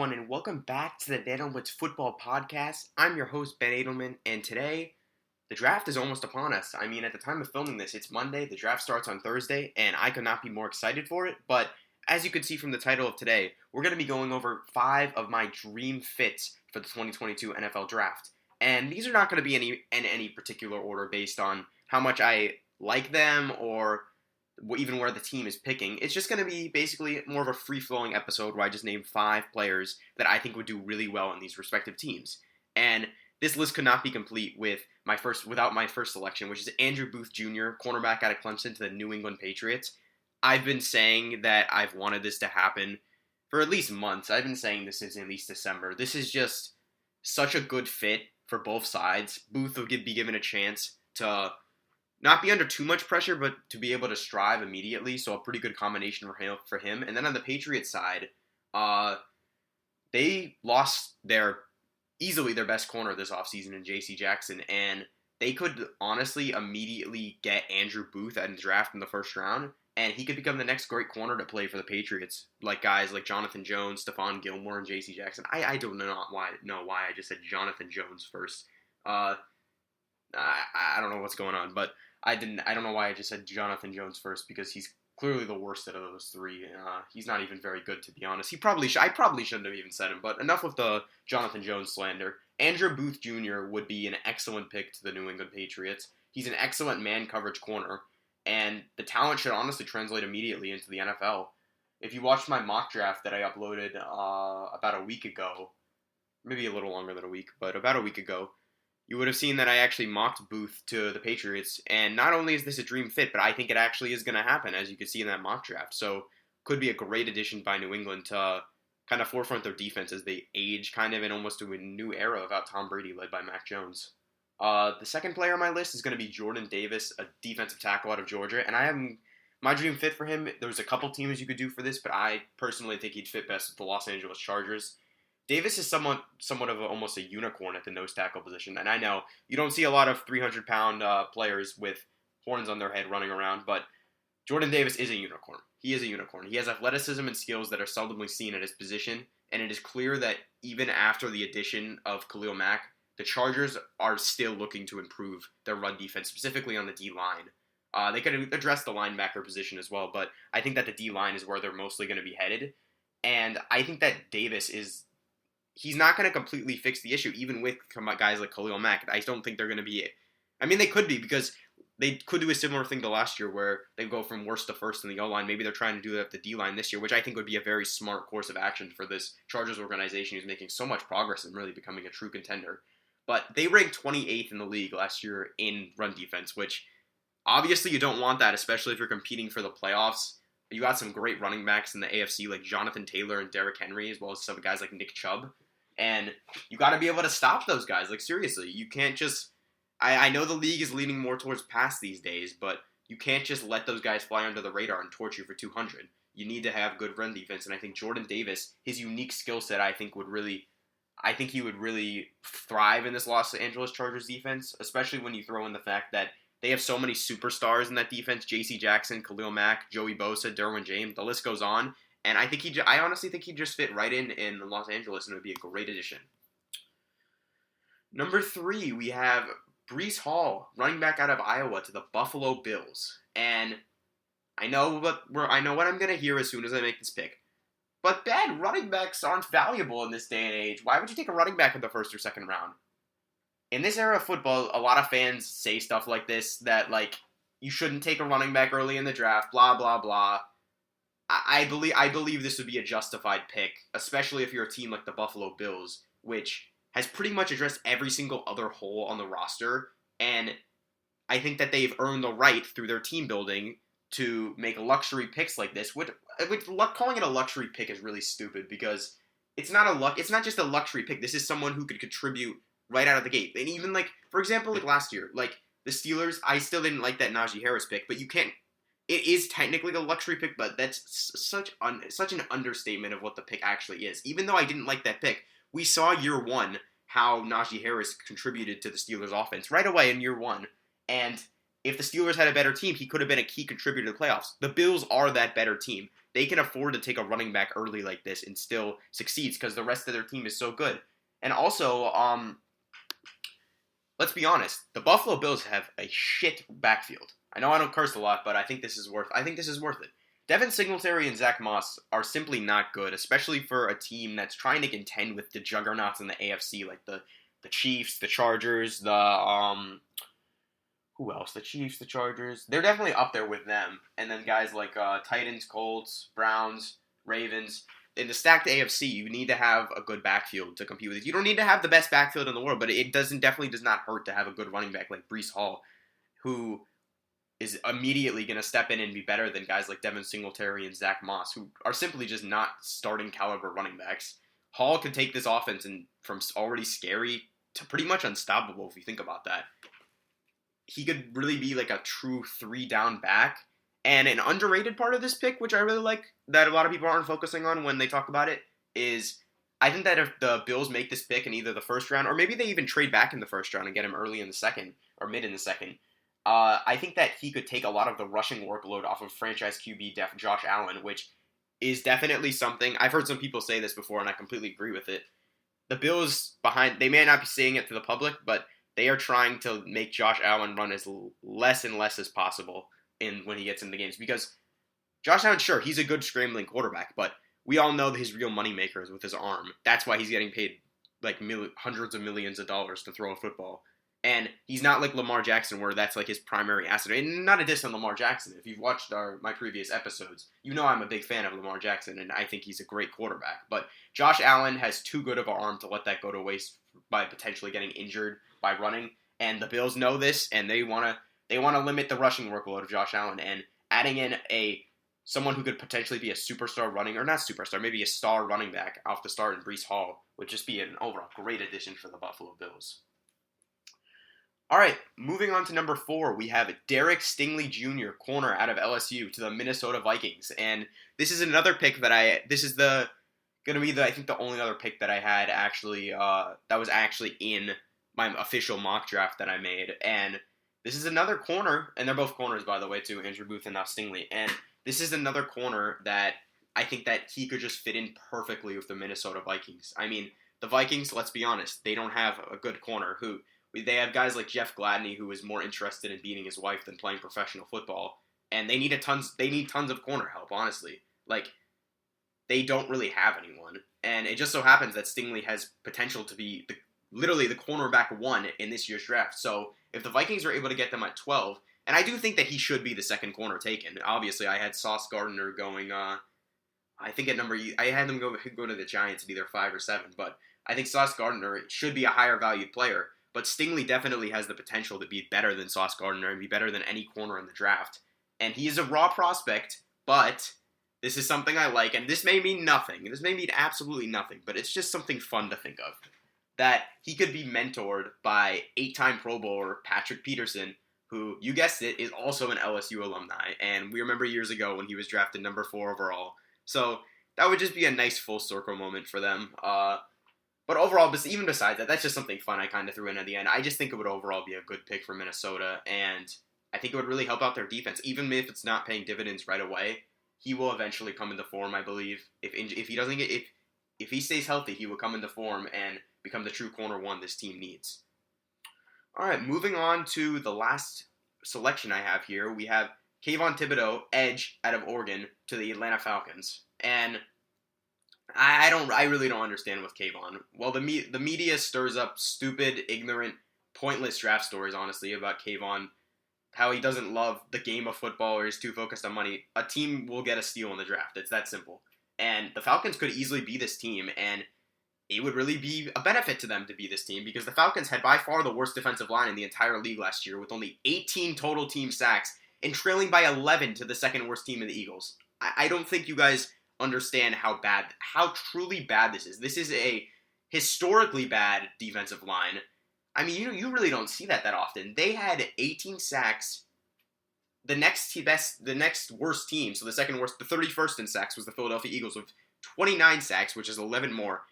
everyone, and welcome back to the Edelman's Football Podcast. I'm your host, Ben Edelman, and today, the draft is almost upon us. I mean, at the time of filming this, it's Monday, the draft starts on Thursday, and I could not be more excited for it, but as you can see from the title of today, we're going to be going over 5 of my dream fits for the 2022 NFL Draft. And these are not going to be in any particular order based on how much I like them or even where the team is picking. It's just going to be basically more of a free-flowing episode where I just name 5 players that I think would do really well in these respective teams. And this list could not be complete without my first selection, which is Andrew Booth Jr., cornerback out of Clemson to the New England Patriots. I've been saying that I've wanted this to happen for at least months. I've been saying this since at least December. This is just such a good fit for both sides. Booth will be given a chance to not be under too much pressure, but to be able to strive immediately. So a pretty good combination for him. And then on the Patriots side, they lost easily their best corner this offseason in J.C. Jackson. And they could honestly immediately get Andrew Booth at the draft in the first round. And he could become the next great corner to play for the Patriots. Like guys like Jonathan Jones, Stephon Gilmore, and J.C. Jackson. I don't know why I just said Jonathan Jones first. I don't know what's going on, but I don't know why I just said Jonathan Jones first, because he's clearly the worst out of those 3. He's not even very good, to be honest. I probably shouldn't have even said him, but enough with the Jonathan Jones slander. Andrew Booth Jr. would be an excellent pick to the New England Patriots. He's an excellent man coverage corner, and the talent should honestly translate immediately into the NFL. If you watched my mock draft that I uploaded about a week ago, maybe a little longer than a week, but about a week ago, you would have seen that I actually mocked Booth to the Patriots, and not only is this a dream fit, but I think it actually is going to happen, as you can see in that mock draft. So, could be a great addition by New England to kind of forefront their defense as they age kind of in almost to a new era without Tom Brady led by Mac Jones. The second player on my list is going to be Jordan Davis, a defensive tackle out of Georgia, and I have my dream fit for him. There's a couple teams you could do for this, but I personally think he'd fit best with the Los Angeles Chargers. Davis is somewhat of almost a unicorn at the nose tackle position, and I know you don't see a lot of 300-pound players with horns on their head running around, but Jordan Davis is a unicorn. He is a unicorn. He has athleticism and skills that are seldomly seen at his position, and it is clear that even after the addition of Khalil Mack, the Chargers are still looking to improve their run defense, specifically on the D-line. They could address the linebacker position as well, but I think that the D-line is where they're mostly going to be headed, and I think that Davis he's not going to completely fix the issue, even with guys like Khalil Mack. I don't think they're going to be. I mean, they could be, because they could do a similar thing to last year where they go from worst to first in the O-line. Maybe they're trying to do that at the D-line this year, which I think would be a very smart course of action for this Chargers organization who's making so much progress and really becoming a true contender. But they ranked 28th in the league last year in run defense, which obviously you don't want that, especially if you're competing for the playoffs. You got some great running backs in the AFC like Jonathan Taylor and Derrick Henry, as well as some guys like Nick Chubb. And you got to be able to stop those guys. Like, seriously, you can't just... I know the league is leaning more towards pass these days, but you can't just let those guys fly under the radar and torch you for 200. You need to have good run defense, and I think Jordan Davis, his unique skill set, I think he would really thrive in this Los Angeles Chargers defense, especially when you throw in the fact that they have so many superstars in that defense: J.C. Jackson, Khalil Mack, Joey Bosa, Derwin James. The list goes on. And I honestly think he'd just fit right in Los Angeles, and it would be a great addition. Number 3, we have Breece Hall, running back out of Iowa to the Buffalo Bills. And I know what I'm going to hear as soon as I make this pick. But bad running backs aren't valuable in this day and age. Why would you take a running back in the first or second round? In this era of football, a lot of fans say stuff like this, that, like, you shouldn't take a running back early in the draft, blah, blah, blah. I believe this would be a justified pick, especially if you're a team like the Buffalo Bills, which has pretty much addressed every single other hole on the roster, and I think that they've earned the right through their team building to make luxury picks like this. Calling it a luxury pick is really stupid, because it's not just a luxury pick. This is someone who could contribute right out of the gate. And even, like, for example, like last year, like the Steelers, I still didn't like that Najee Harris pick, but you can't. It is technically a luxury pick, but that's such an understatement of what the pick actually is. Even though I didn't like that pick, we saw year one how Najee Harris contributed to the Steelers' offense right away in year one, and if the Steelers had a better team, he could have been a key contributor to the playoffs. The Bills are that better team. They can afford to take a running back early like this and still succeeds because the rest of their team is so good. And also, let's be honest, the Buffalo Bills have a shit backfield. I know I don't curse a lot, but I think this is worth it. Devin Singletary and Zach Moss are simply not good, especially for a team that's trying to contend with the juggernauts in the AFC, like the Chiefs, the Chargers, who else? The Chiefs, the Chargers. They're definitely up there with them. And then guys like Titans, Colts, Browns, Ravens. In the stacked AFC, you need to have a good backfield to compete with. You don't need to have the best backfield in the world, but it definitely does not hurt to have a good running back like Breece Hall, who is immediately going to step in and be better than guys like Devin Singletary and Zach Moss, who are simply just not starting caliber running backs. Hall could take this offense and from already scary to pretty much unstoppable if you think about that. He could really be like a true 3-down back. And an underrated part of this pick, which I really like, that a lot of people aren't focusing on when they talk about it, is I think that if the Bills make this pick in either the first round, or maybe they even trade back in the first round and get him early in the second, or mid in the second, I think that he could take a lot of the rushing workload off of franchise QB Josh Allen, which is definitely something. I've heard some people say this before, and I completely agree with it. The Bills they may not be saying it to the public, but they are trying to make Josh Allen run as less and less as possible when he gets in the games. Because Josh Allen, sure, he's a good scrambling quarterback, but we all know that his real moneymaker is with his arm. That's why he's getting paid like hundreds of millions of dollars to throw a football. And he's not like Lamar Jackson, where that's like his primary asset. And not a diss on Lamar Jackson. If you've watched my previous episodes, you know I'm a big fan of Lamar Jackson, and I think he's a great quarterback. But Josh Allen has too good of an arm to let that go to waste by potentially getting injured by running. And the Bills know this, and they want to limit the rushing workload of Josh Allen. And adding in someone who could potentially be a superstar running, or not superstar, maybe a star running back off the start in Breece Hall would just be an overall great addition for the Buffalo Bills. All right, moving on to number 4, we have Derek Stingley Jr., corner out of LSU, to the Minnesota Vikings. And this is another pick that I think the only other pick that I had actually, that was actually in my official mock draft that I made. And this is another corner, and they're both corners, by the way, too, Andrew Booth and now Stingley. And this is another corner that I think that he could just fit in perfectly with the Minnesota Vikings. I mean, the Vikings, let's be honest, they don't have a good corner they have guys like Jeff Gladney, who is more interested in beating his wife than playing professional football, and they need tons of corner help, honestly. Like, they don't really have anyone, and it just so happens that Stingley has potential to be literally the cornerback 1 in this year's draft. So if the Vikings are able to get them at 12, and I do think that he should be the second corner taken. Obviously, I had Sauce Gardner going, I think I had them go to the Giants at either 5 or 7, but I think Sauce Gardner should be a higher valued player. But Stingley definitely has the potential to be better than Sauce Gardner and be better than any corner in the draft. And he is a raw prospect, but this is something I like. And this may mean nothing. This may mean absolutely nothing, but it's just something fun to think of. That he could be mentored by 8-time Pro Bowler Patrick Peterson, who, you guessed it, is also an LSU alumni. And we remember years ago when he was drafted number 4 overall. So that would just be a nice full circle moment for them. But overall, even besides that, that's just something fun I kind of threw in at the end. I just think it would overall be a good pick for Minnesota, and I think it would really help out their defense. Even if it's not paying dividends right away, he will eventually come into form, I believe. If he stays healthy, he will come into form and become the true corner 1 this team needs. All right, moving on to the last selection I have here, we have Kayvon Thibodeaux, edge out of Oregon, to the Atlanta Falcons. And I really don't understand with Kayvon. Well, the media stirs up stupid, ignorant, pointless draft stories, honestly, about Kayvon, how he doesn't love the game of football or he's too focused on money. A team will get a steal in the draft. It's that simple. And the Falcons could easily be this team, and it would really be a benefit to them to be this team because the Falcons had by far the worst defensive line in the entire league last year with only 18 total team sacks and trailing by 11 to the second worst team in the Eagles. I don't think you guys understand how truly bad this is. This is a historically bad defensive line. I mean, you really don't see that often. They had 18 sacks. The next worst team, so the second worst, the 31st in sacks was the Philadelphia Eagles with 29 sacks, which is 11 more.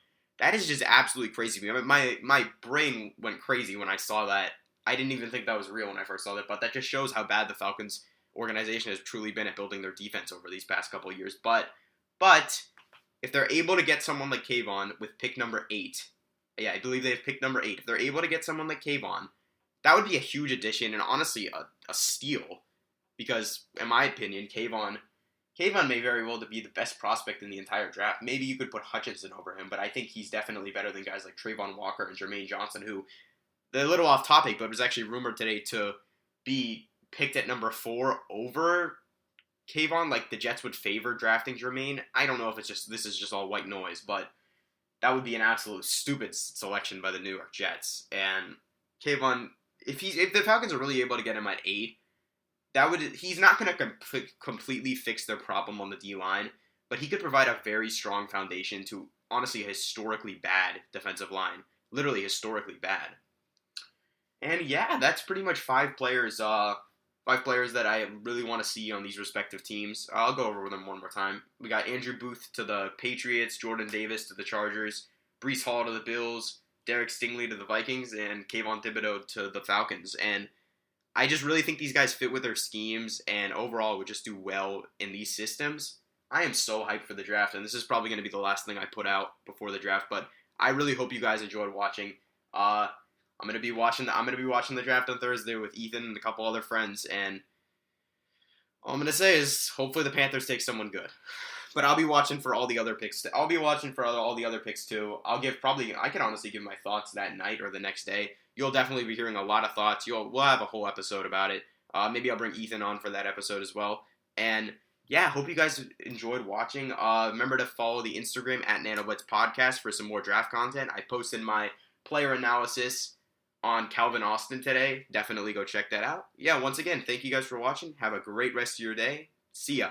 That is just absolutely crazy. I mean, my brain went crazy when I saw that I didn't even think that was real when I first saw that, but that just shows how bad the Falcons organization has truly been at building their defense over these past couple of years. But if they're able to get someone like Kayvon with pick number 8, yeah, I believe they have pick number 8. If they're able to get someone like Kayvon, that would be a huge addition and honestly a steal. Because, in my opinion, Kayvon may very well be the best prospect in the entire draft. Maybe you could put Hutchinson over him, but I think he's definitely better than guys like Trayvon Walker and Jermaine Johnson, who, they're a little off topic, but it was actually rumored today to be picked at number 4 over Kayvon. Like, the Jets would favor drafting Jermaine. I don't know if this is just all white noise, but that would be an absolute stupid selection by the New York Jets. And Kayvon, if the Falcons are really able to get him at 8, he's not going to completely fix their problem on the D-line, but he could provide a very strong foundation to, honestly, a historically bad defensive line. Literally historically bad. And yeah, that's pretty much 5 players that I really want to see on these respective teams. I'll go over them one more time. We got Andrew Booth to the Patriots, Jordan Davis to the Chargers, Breece Hall to the Bills, Derek Stingley to the Vikings, and Kayvon Thibodeaux to the Falcons. And I just really think these guys fit with their schemes and overall would just do well in these systems. I am so hyped for the draft, and this is probably going to be the last thing I put out before the draft, but I really hope you guys enjoyed watching. I'm going to be watching the draft on Thursday with Ethan and a couple other friends, and all I'm going to say is hopefully the Panthers take someone good. But I'll be watching for all the other picks. I'll be watching for all the other picks too. I can honestly give my thoughts that night or the next day. You'll definitely be hearing a lot of thoughts. We'll have a whole episode about it. Maybe I'll bring Ethan on for that episode as well. And yeah, hope you guys enjoyed watching. Remember to follow the Instagram at NanoBlitz Podcast for some more draft content. I posted my player analysis on Calvin Austin today. Definitely go check that out. Yeah, once again, thank you guys for watching. Have a great rest of your day. See ya.